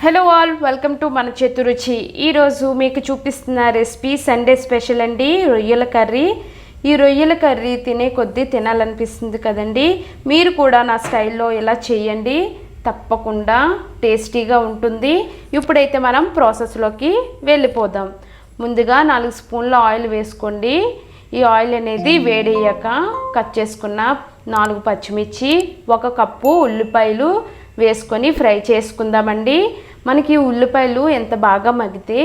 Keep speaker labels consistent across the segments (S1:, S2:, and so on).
S1: Hello all, welcome to మన చేతి రుచి. ఈరోజు మీకు చూపిస్తున్న రెసిపీ సండే స్పెషల్ అండి, రొయ్యల కర్రీ. ఈ రొయ్యల కర్రీ తినే కొద్దీ తినాలనిపిస్తుంది కదండి. మీరు కూడా నా స్టైల్లో ఇలా చేయండి, తప్పకుండా టేస్టీగా ఉంటుంది. ఇప్పుడైతే మనం ప్రాసెస్లోకి వెళ్ళిపోదాం. ముందుగా 4 స్పూన్ల ఆయిల్ వేసుకోండి. ఈ ఆయిల్ అనేది వేడయ్యాక కట్ చేసుకున్న 4 పచ్చిమిర్చి, 1 కప్పు ఉల్లిపాయలు వేసుకొని ఫ్రై చేసుకుందామండి. మనకి ఉల్లిపాయలు ఎంత బాగా మగ్గితే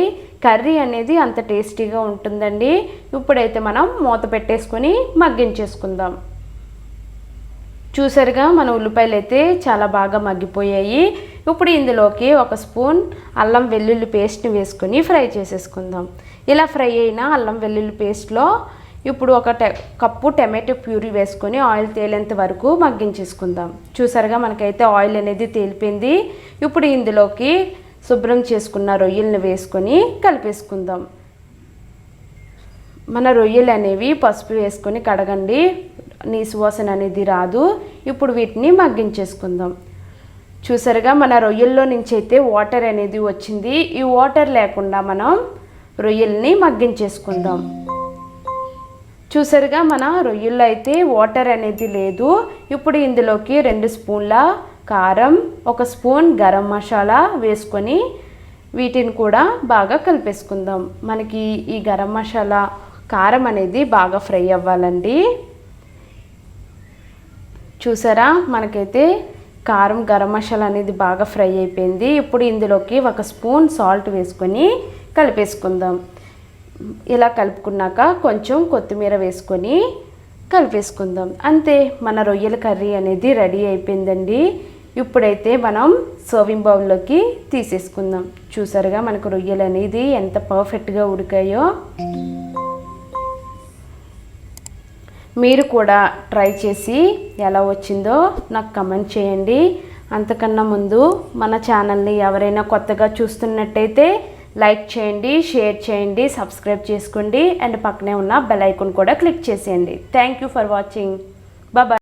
S1: కర్రీ అనేది అంత టేస్టీగా ఉంటుందండి. ఇప్పుడైతే మనం మూత పెట్టేసుకొని మగ్గించేసుకుందాం. చూసారుగా మన ఉల్లిపాయలు అయితే చాలా బాగా మగ్గిపోయాయి. ఇప్పుడు ఇందులోకి 1 స్పూన్ అల్లం వెల్లుల్లి పేస్ట్ని వేసుకొని ఫ్రై చేసేసుకుందాం. ఇలా ఫ్రై అయిన అల్లం వెల్లుల్లి పేస్ట్లో ఇప్పుడు 1 కప్పు టమాటో ప్యూరీ వేసుకొని ఆయిల్ తేలేంత వరకు మగ్గించేసుకుందాం. చూసారుగా మనకైతే ఆయిల్ అనేది తేలిపోయింది. ఇప్పుడు ఇందులోకి శుభ్రం చేసుకున్న రొయ్యలను వేసుకొని కలిపేసుకుందాం. మన రొయ్యలు అనేవి పసుపు వేసుకొని కడగండి, నీసు వాసన అనేది రాదు. ఇప్పుడు వీటిని మగ్గించేసుకుందాం. చూసారుగా మన రొయ్యల్లో నుంచి అయితే వాటర్ అనేది వచ్చింది. ఈ వాటర్ లేకుండా మనం రొయ్యల్ని మగ్గించేసుకుందాం. చూసారుగా మన రొయ్యల్లో అయితే వాటర్ అనేది లేదు. ఇప్పుడు ఇందులోకి 2 స్పూన్ల కారం, 1 స్పూన్ గరం మసాలా వేసుకొని వీటిని కూడా బాగా కలిపేసుకుందాం. మనకి ఈ గరం మసాలా కారం అనేది బాగా ఫ్రై అవ్వాలండి. చూసారా మనకైతే కారం గరం మసాలా అనేది బాగా ఫ్రై అయిపోయింది. ఇప్పుడు ఇందులోకి 1 స్పూన్ సాల్ట్ వేసుకొని కలిపేసుకుందాం. ఇలా కలుపుకున్నాక కొంచెం కొత్తిమీర వేసుకొని కలిపేసుకుందాం. అంతే, మన రొయ్యల కర్రీ అనేది రెడీ అయిపోయిందండి. ఇప్పుడైతే మనం సర్వింగ్ బౌల్లోకి తీసేసుకుందాం. చూసారుగా మనకు రొయ్యలు అనేది ఎంత పర్ఫెక్ట్గా ఉడికాయో. మీరు కూడా ట్రై చేసి ఎలా వచ్చిందో నాకు కమెంట్ చేయండి. అంతకన్నా ముందు మన ఛానల్ని ఎవరైనా కొత్తగా చూస్తున్నట్టయితే లైక్ చేయండి, షేర్ చేయండి, సబ్స్క్రైబ్ చేసుకోండి అండ్ పక్కనే ఉన్న బెల్ ఐకాన్ కూడా క్లిక్ చేసేయండి. Thank you for watching. Bye.